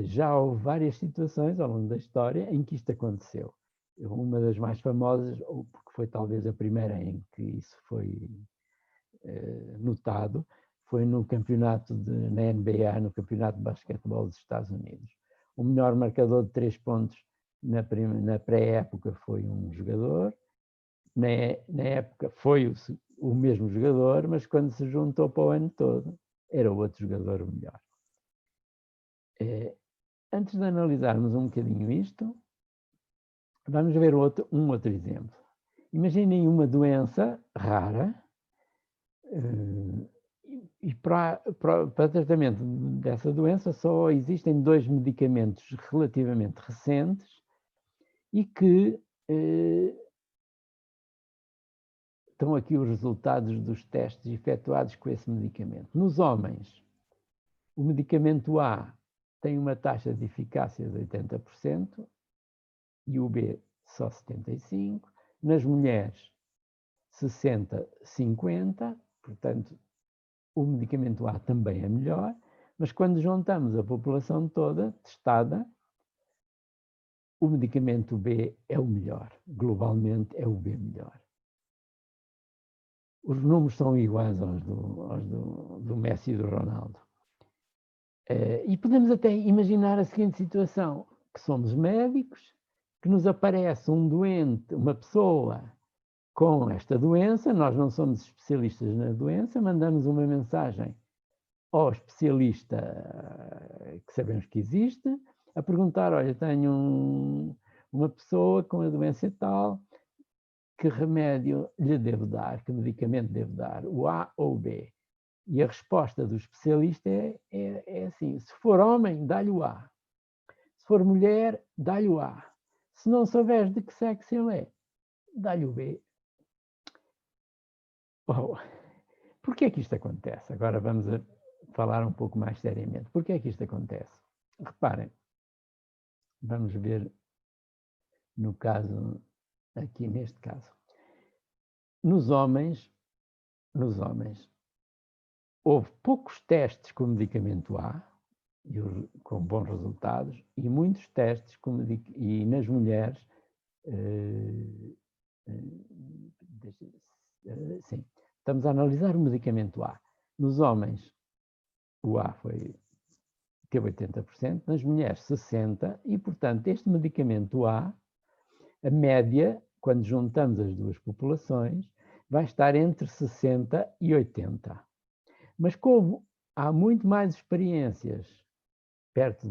já houve várias situações ao longo da história em que isto aconteceu. Uma das mais famosas, ou porque foi talvez a primeira em que isso foi notado, foi no campeonato na NBA, no campeonato de basquetebol dos Estados Unidos. O melhor marcador de 3 pontos na pré-época foi um jogador, na época foi o mesmo jogador, mas quando se juntou para o ano todo, era outro jogador o melhor. Antes de analisarmos um bocadinho isto, vamos ver um outro exemplo. Imaginem uma doença rara, e para tratamento dessa doença só existem 2 medicamentos relativamente recentes e que estão aqui os resultados dos testes efetuados com esse medicamento. Nos homens, o medicamento A tem uma taxa de eficácia de 80% e o B só 75%. Nas mulheres, 60-50%, portanto, o medicamento A também é melhor, mas quando juntamos a população toda testada, o medicamento B é o melhor. Globalmente é o B melhor. Os números são iguais aos do Messi e do Ronaldo. E podemos até imaginar a seguinte situação, que somos médicos, que nos aparece um doente, uma pessoa com esta doença, nós não somos especialistas na doença, mandamos uma mensagem ao especialista que sabemos que existe, a perguntar, olha, tenho uma pessoa com a doença tal, que remédio lhe devo dar, que medicamento devo dar, o A ou o B? E a resposta do especialista é assim: se for homem, dá-lhe o A. Se for mulher, dá-lhe o A. Se não souberes de que sexo ele é, dá-lhe o B. Oh, porquê é que isto acontece? Agora vamos falar um pouco mais seriamente. Porquê é que isto acontece? Reparem, vamos ver no caso, aqui neste caso. Nos homens, houve poucos testes com o medicamento A, com bons resultados, e muitos testes e nas mulheres, sim, estamos a analisar o medicamento A. Nos homens, o A teve 80%, nas mulheres 60%, e, portanto, este medicamento A, a média, quando juntamos as duas populações, vai estar entre 60 e 80. Mas como há muito mais experiências perto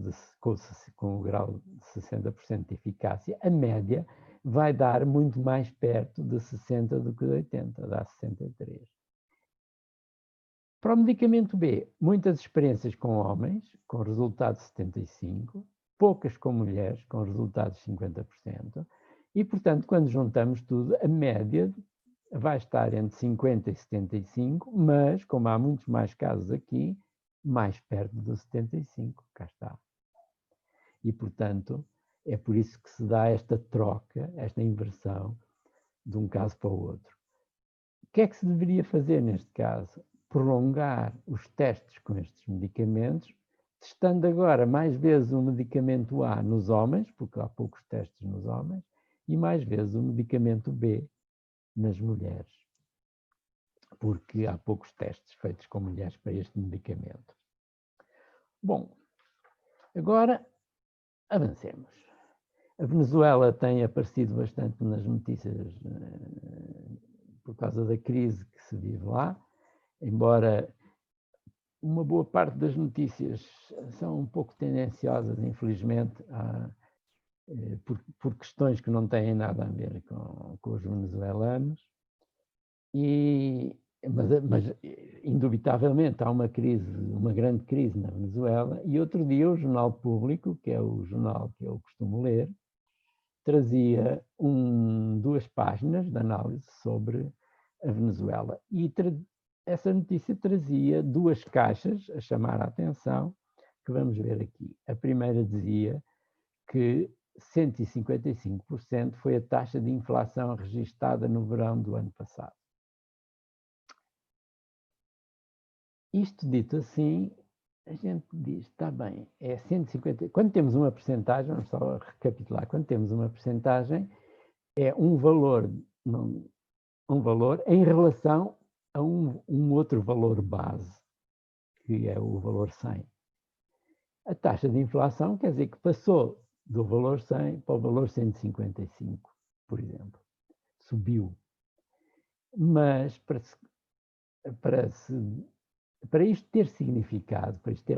com o grau de 60% de eficácia, a média vai dar muito mais perto de 60 do que de 80, dá 63. Para o medicamento B, muitas experiências com homens, com resultado de 75%, poucas com mulheres, com resultados de 50%, e, portanto, quando juntamos tudo, a média vai estar entre 50 e 75, mas, como há muitos mais casos aqui, mais perto do 75, cá está. E, portanto, é por isso que se dá esta troca, esta inversão de um caso para o outro. O que é que se deveria fazer neste caso? Prolongar os testes com estes medicamentos, testando agora mais vezes o medicamento A nos homens, porque há poucos testes nos homens, e mais vezes o medicamento B nas mulheres, porque há poucos testes feitos com mulheres para este medicamento. Bom, agora avancemos. A Venezuela tem aparecido bastante nas notícias por causa da crise que se vive lá, embora uma boa parte das notícias são um pouco tendenciosas, infelizmente, por questões que não têm nada a ver com os venezuelanos, mas indubitavelmente há uma grande crise na Venezuela, e outro dia o Jornal Público, que é o jornal que eu costumo ler, trazia 2 páginas de análise sobre a Venezuela, e essa notícia trazia 2 caixas a chamar a atenção, que vamos ver aqui. A primeira dizia que 155% foi a taxa de inflação registada no verão do ano passado. Isto dito assim, a gente diz, está bem, é 150. Quando temos uma percentagem, vamos só recapitular, quando temos uma percentagem, é um valor em relação a um outro valor base, que é o valor 100. A taxa de inflação quer dizer que passou do valor 100 para o valor 155, por exemplo. Subiu. Mas para isto ter significado, para isto ter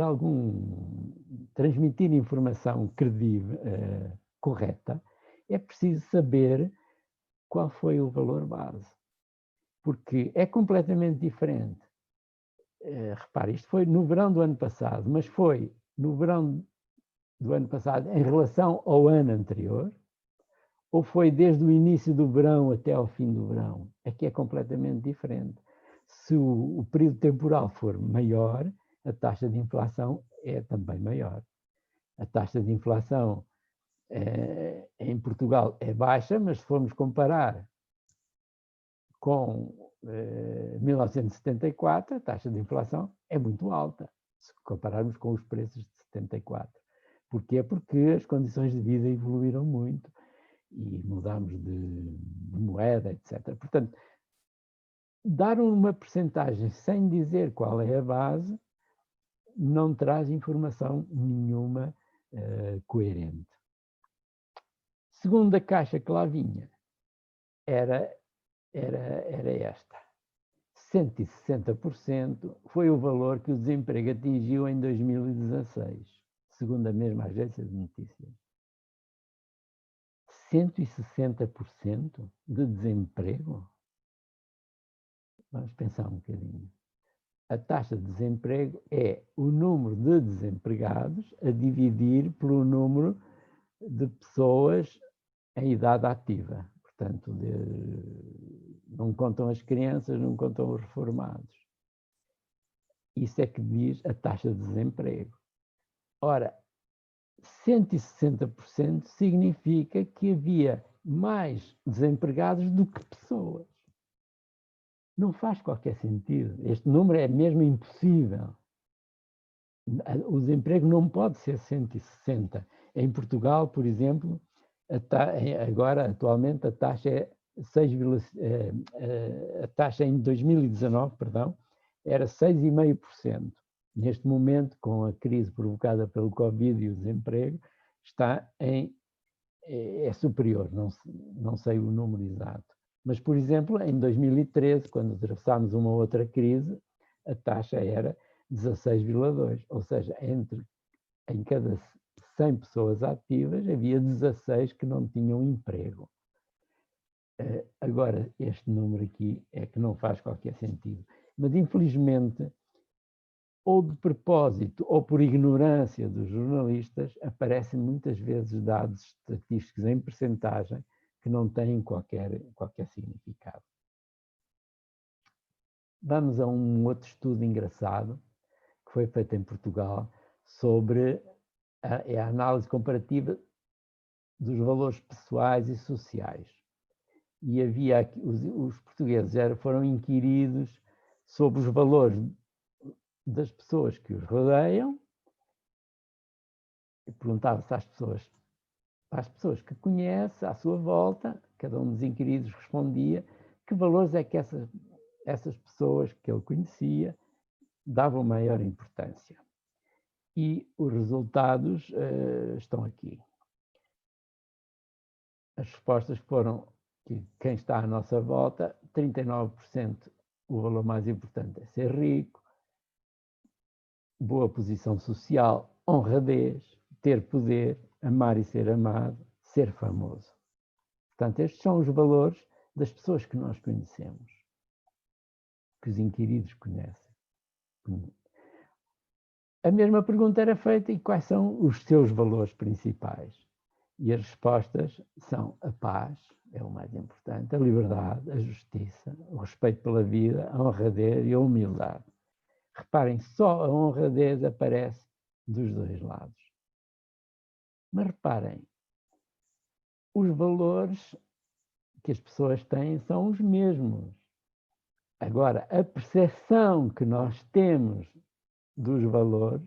transmitir informação credível, correta, é preciso saber qual foi o valor base. Porque é completamente diferente. Repare, isto foi no verão do ano passado, mas foi no verão do ano passado em relação ao ano anterior, ou foi desde o início do verão até ao fim do verão? Aqui é completamente diferente. Se o período temporal for maior, a taxa de inflação é também maior. A taxa de inflação em Portugal é baixa, mas se formos comparar com 1974, a taxa de inflação é muito alta, se compararmos com os preços de 74. Porquê? Porque as condições de vida evoluíram muito e mudámos de moeda, etc. Portanto, dar uma percentagem sem dizer qual é a base não traz informação nenhuma coerente. Segunda caixa que lá vinha era esta. 160% foi o valor que o desemprego atingiu em 2016, segundo a mesma agência de notícias. 160% de desemprego? Vamos pensar um bocadinho. A taxa de desemprego é o número de desempregados a dividir pelo número de pessoas em idade ativa. Portanto, não contam as crianças, não contam os reformados. Isso é que diz a taxa de desemprego. Ora, 160% significa que havia mais desempregados do que pessoas. Não faz qualquer sentido. Este número é mesmo impossível. O desemprego não pode ser 160. Em Portugal, por exemplo, agora, atualmente, a taxa é 6, a taxa em 2019, perdão, era 6,5%. Neste momento, com a crise provocada pelo Covid e o desemprego, é superior, não sei o número exato. Mas, por exemplo, em 2013, quando atravessámos uma outra crise, a taxa era 16,2%, ou seja, em cada 100 pessoas ativas, havia 16 que não tinham emprego. Agora, este número aqui é que não faz qualquer sentido. Mas, infelizmente, ou de propósito ou por ignorância dos jornalistas, aparecem muitas vezes dados estatísticos em percentagem que não têm qualquer significado. Vamos a um outro estudo engraçado que foi feito em Portugal sobre a análise comparativa dos valores pessoais e sociais. E havia aqui, os portugueses foram inquiridos sobre os valores das pessoas que os rodeiam e perguntava-se às pessoas que conhece, à sua volta, cada um dos inquiridos respondia que valores é que essas pessoas que ele conhecia davam maior importância. E os resultados estão aqui. As respostas foram que quem está à nossa volta, 39%, o valor mais importante é ser rico, boa posição social, honradez, ter poder, amar e ser amado, ser famoso. Portanto, estes são os valores das pessoas que nós conhecemos, que os inquiridos conhecem. A mesma pergunta era feita: e quais são os seus valores principais? E as respostas são a paz, é o mais importante, a liberdade, a justiça, o respeito pela vida, a honradez e a humildade. Reparem, só a honradez aparece dos dois lados. Mas reparem, os valores que as pessoas têm são os mesmos. Agora, a percepção que nós temos dos valores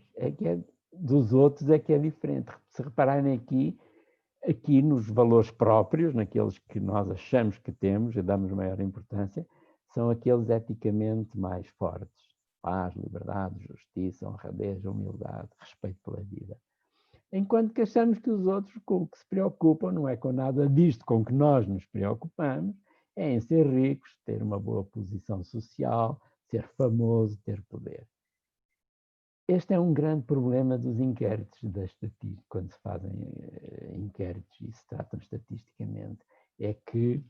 dos outros é que é diferente. Se repararem aqui nos valores próprios, naqueles que nós achamos que temos e damos maior importância, são aqueles eticamente mais fortes. Paz, liberdade, justiça, honradez, humildade, respeito pela vida. Enquanto que achamos que os outros com o que se preocupam não é com nada disto com que nós nos preocupamos, é em ser ricos, ter uma boa posição social, ser famoso, ter poder. Este é um grande problema dos inquéritos da estatística, quando se fazem inquéritos e se tratam estatisticamente, é que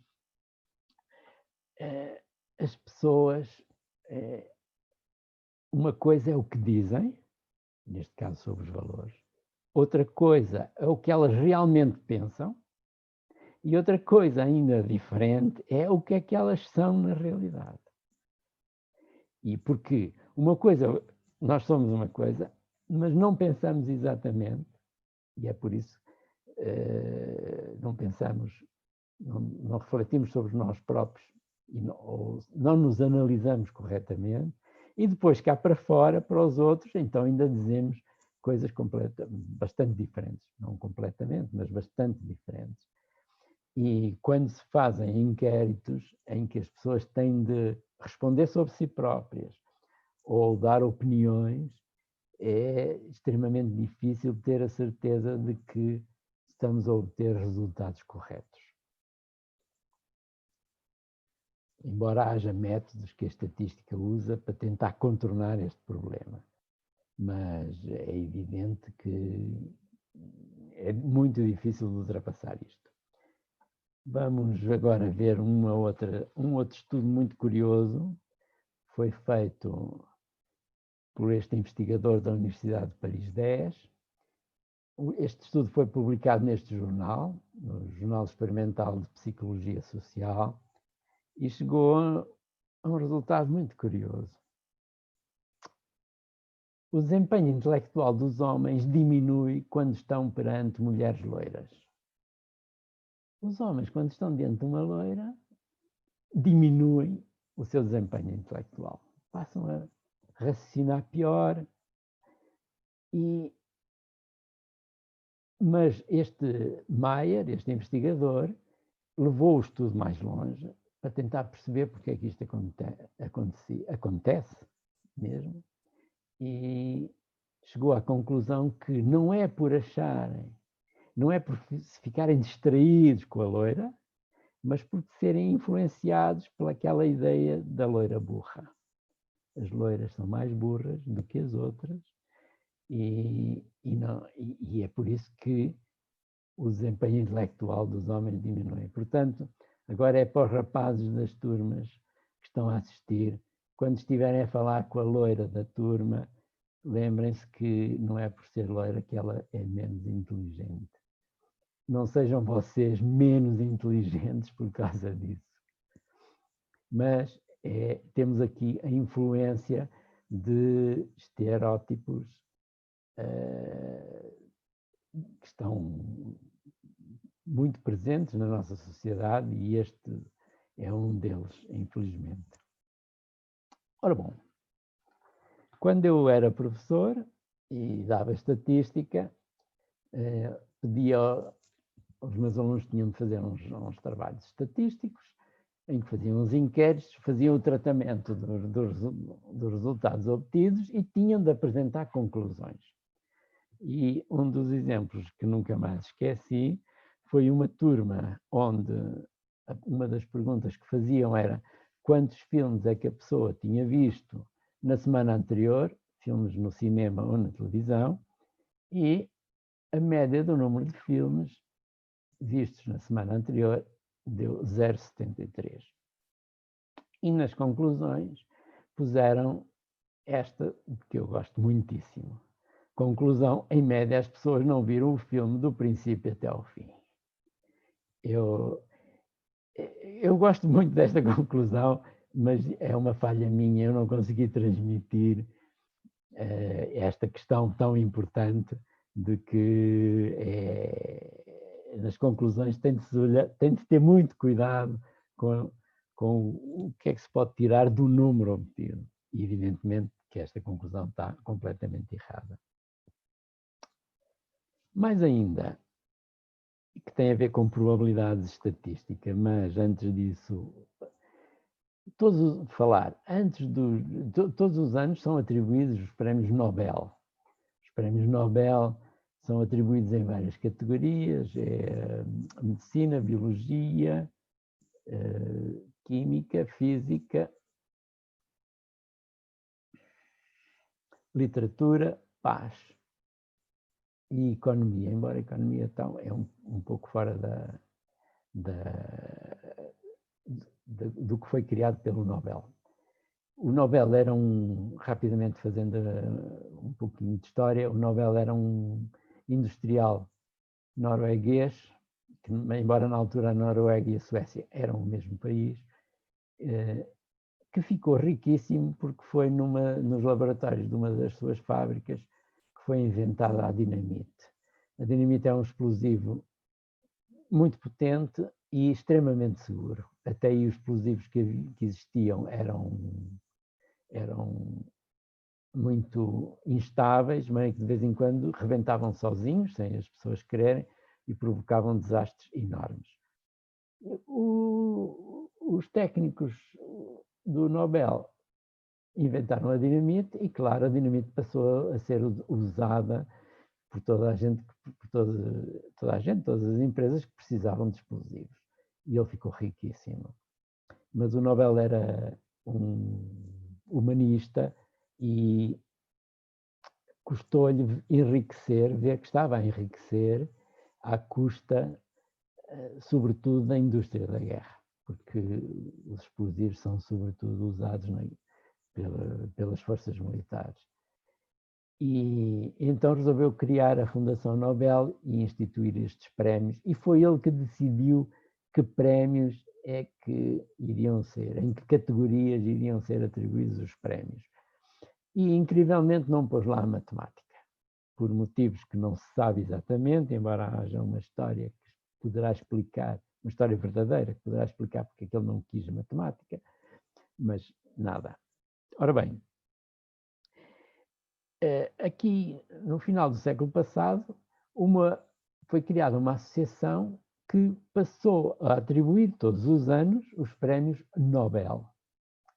as pessoas, uma coisa é o que dizem, neste caso sobre os valores, outra coisa é o que elas realmente pensam, e outra coisa ainda diferente é o que é que elas são na realidade. E porque uma coisa, nós somos uma coisa, mas não pensamos exatamente, e é por isso não pensamos, não refletimos sobre nós próprios, ou não nos analisamos corretamente, e depois cá para fora, para os outros, então ainda dizemos coisas bastante diferentes, não completamente, mas bastante diferentes. E quando se fazem inquéritos em que as pessoas têm de responder sobre si próprias ou dar opiniões, é extremamente difícil ter a certeza de que estamos a obter resultados corretos. Embora haja métodos que a estatística usa para tentar contornar este problema. Mas é evidente que é muito difícil de ultrapassar isto. Vamos agora ver um outro estudo muito curioso. Foi feito por este investigador da Universidade de Paris 10. Este estudo foi publicado neste jornal, no Jornal Experimental de Psicologia Social, e chegou a um resultado muito curioso. O desempenho intelectual dos homens diminui quando estão perante mulheres loiras. Os homens, quando estão diante de uma loira, diminuem o seu desempenho intelectual. Passam a raciocinar pior. Mas este Mayer, este investigador, levou o estudo mais longe para tentar perceber porque é que isto acontece mesmo, e chegou à conclusão que não é por acharem, não é por se ficarem distraídos com a loira, mas por serem influenciados pelaquela ideia da loira burra. As loiras são mais burras do que as outras e é por isso que o desempenho intelectual dos homens diminui. Portanto, agora é para os rapazes das turmas que estão a assistir, quando estiverem a falar com a loira da turma, lembrem-se que não é por ser loira que ela é menos inteligente. Não sejam vocês menos inteligentes por causa disso. Mas temos aqui a influência de estereótipos que estão muito presentes na nossa sociedade e este é um deles, infelizmente. Ora bom, quando eu era professor e dava estatística, pedia aos meus alunos, tinham de fazer uns trabalhos estatísticos em que faziam uns inquéritos, faziam o tratamento dos resultados obtidos e tinham de apresentar conclusões. E um dos exemplos que nunca mais esqueci foi uma turma onde uma das perguntas que faziam era quantos filmes é que a pessoa tinha visto na semana anterior, filmes no cinema ou na televisão, e a média do número de filmes vistos na semana anterior deu 0,73. E nas conclusões puseram esta, que eu gosto muitíssimo. Conclusão, em média as pessoas não viram o filme do princípio até ao fim. Eu gosto muito desta conclusão, mas é uma falha minha, eu não consegui transmitir esta questão tão importante de que nas conclusões tem de ter muito cuidado com o que é que se pode tirar do número obtido. E evidentemente que esta conclusão está completamente errada. Mais ainda, que tem a ver com probabilidades estatísticas, mas antes disso, todos os anos são atribuídos os prémios Nobel. Os prémios Nobel são atribuídos em várias categorias, medicina, biologia, química, física, literatura, paz e economia, embora a economia então é um pouco fora do que foi criado pelo Nobel. O Nobel era rapidamente fazendo um pouquinho de história, o Nobel era um industrial norueguês, que, embora na altura a Noruega e a Suécia eram o mesmo país, que ficou riquíssimo porque foi nos laboratórios de uma das suas fábricas que foi inventada a dinamite. A dinamite é um explosivo muito potente e extremamente seguro. Até aí os explosivos que existiam eram muito instáveis, mas que de vez em quando rebentavam sozinhos, sem as pessoas quererem, e provocavam desastres enormes. Os técnicos do Nobel inventaram a dinamite e, claro, a dinamite passou a ser usada por toda a gente, todas as empresas que precisavam de explosivos. E ele ficou riquíssimo. Mas o Nobel era um humanista e custou-lhe enriquecer, ver que estava a enriquecer à custa sobretudo da indústria da guerra, porque os explosivos são sobretudo usados pelas forças militares. E então resolveu criar a Fundação Nobel e instituir estes prémios, e foi ele que decidiu que prémios é que iriam ser, em que categorias iriam ser atribuídos os prémios. E, incrivelmente, não pôs lá a matemática, por motivos que não se sabe exatamente, embora haja uma história que poderá explicar, uma história verdadeira, que poderá explicar porque é que ele não quis matemática, mas nada. Ora bem, aqui no final do século passado, foi criada uma associação que passou a atribuir todos os anos os prémios Nobel.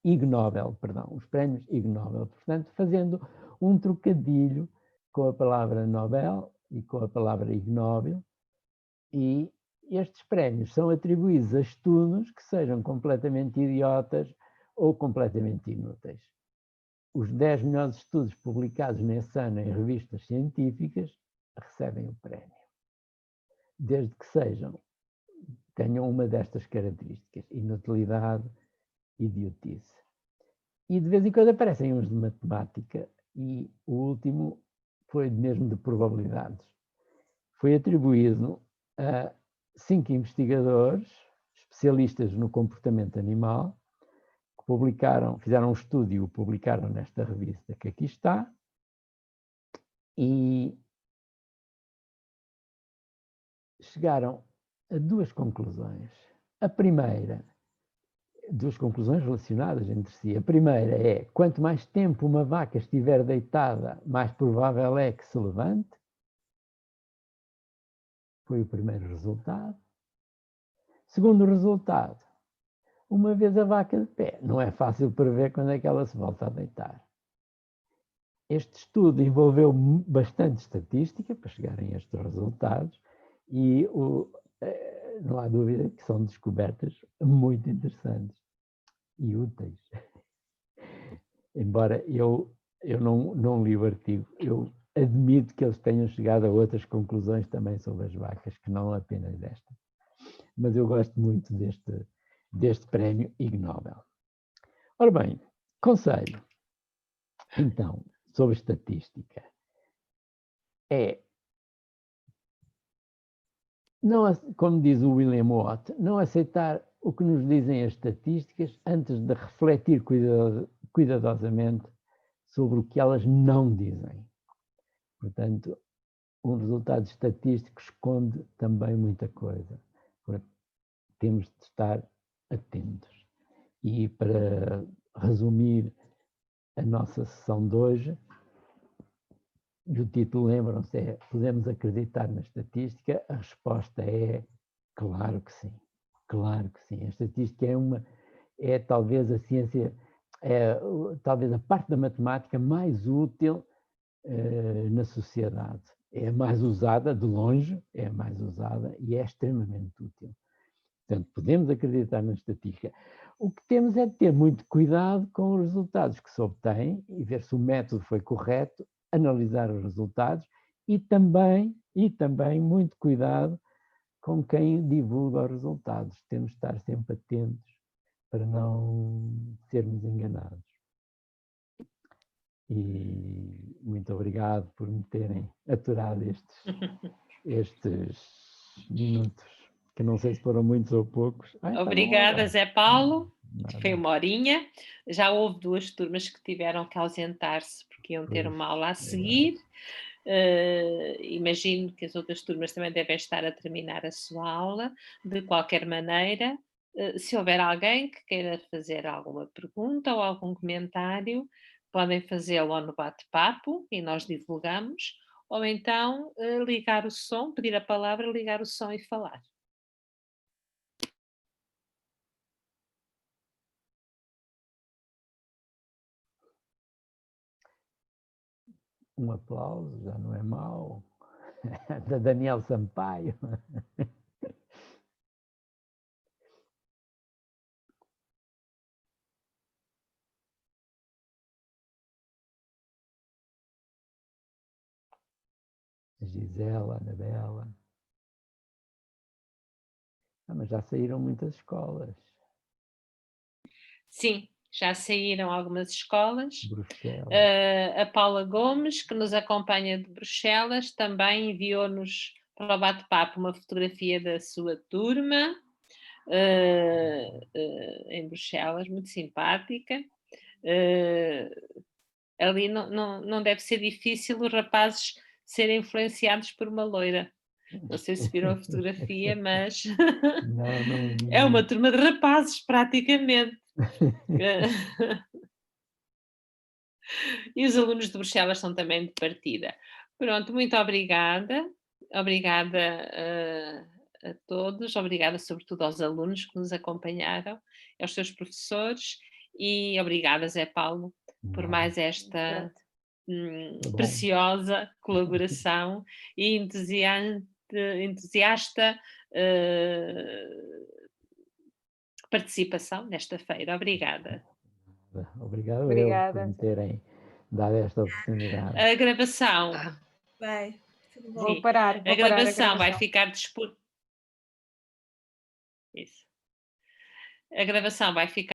Ig Nobel, perdão, os prémios Ig Nobel, portanto, fazendo um trocadilho com a palavra Nobel e com a palavra Ig Nobel, e estes prémios são atribuídos a estudos que sejam completamente idiotas ou completamente inúteis. Os 10 melhores estudos publicados nesse ano em revistas científicas recebem o prémio, desde que tenham uma destas características: inutilidade, idiotice. E de vez em quando aparecem uns de matemática, e o último foi mesmo de probabilidades. Foi atribuído a 5 investigadores, especialistas no comportamento animal, que fizeram um estudo e o publicaram nesta revista que aqui está, e chegaram a duas conclusões. A primeira, duas conclusões relacionadas entre si. A primeira é: quanto mais tempo uma vaca estiver deitada, mais provável é que se levante. Foi o primeiro resultado. Segundo resultado: uma vez a vaca de pé, não é fácil prever quando é que ela se volta a deitar. Este estudo envolveu bastante estatística para chegarem a estes resultados, e não há dúvida que são descobertas muito interessantes e úteis. Embora eu não li o artigo, eu admito que eles tenham chegado a outras conclusões também sobre as vacas, que não apenas desta. Mas eu gosto muito deste prémio Ig Nobel. Ora bem, conselho, então, sobre estatística, como diz o William Watt, não aceitar o que nos dizem as estatísticas antes de refletir cuidadosamente sobre o que elas não dizem. Portanto, um resultado estatístico esconde também muita coisa. Temos de estar atentos. E para resumir a nossa sessão de hoje, o título, lembram-se, é: podemos acreditar na estatística? A resposta é: claro que sim. Claro que sim. A estatística é talvez a ciência, talvez a parte da matemática mais útil na sociedade. É a mais usada, de longe, é a mais usada e é extremamente útil. Portanto, podemos acreditar na estatística. O que temos é de ter muito cuidado com os resultados que se obtêm e ver se o método foi correto, analisar os resultados e também muito cuidado com quem divulga os resultados. Temos de estar sempre atentos para não sermos enganados. E muito obrigado por me terem aturado estes minutos, que não sei se foram muitos ou poucos. Obrigada, Zé Paulo. Nada. Foi uma horinha. Já houve 2 turmas que tiveram que ausentar-se porque iam ter uma aula a seguir. Imagino que as outras turmas também devem estar a terminar a sua aula. De qualquer maneira, se houver alguém que queira fazer alguma pergunta ou algum comentário, podem fazê-lo no bate-papo e nós divulgamos, ou então ligar o som, pedir a palavra, ligar o som e falar. Um aplauso, já não é mau. Da Daniel Sampaio. Gisela, Anabela. Mas já saíram muitas escolas. Sim, já saíram algumas escolas. Bruxelas. A Paula Gomes, que nos acompanha de Bruxelas, também enviou-nos para o bate-papo uma fotografia da sua turma em Bruxelas, muito simpática. Ali não deve ser difícil os rapazes serem influenciados por uma loira. Não sei se viram a fotografia, mas Não é uma vi. turma de rapazes, praticamente. E os alunos de Bruxelas são também de partida. Pronto, muito obrigada. Obrigada a todos, obrigada sobretudo aos alunos que nos acompanharam, aos seus professores e obrigada, Zé Paulo, por Nada. mais esta Pronto. Foi bom. preciosa colaboração e entusiasta participação nesta feira. Obrigada. Obrigado eu por Obrigada. me terem dado esta oportunidade. A gravação, Vai, tudo bom. Vou sim, parar a a gravação vai gravação. ficar disponível. A gravação vai ficar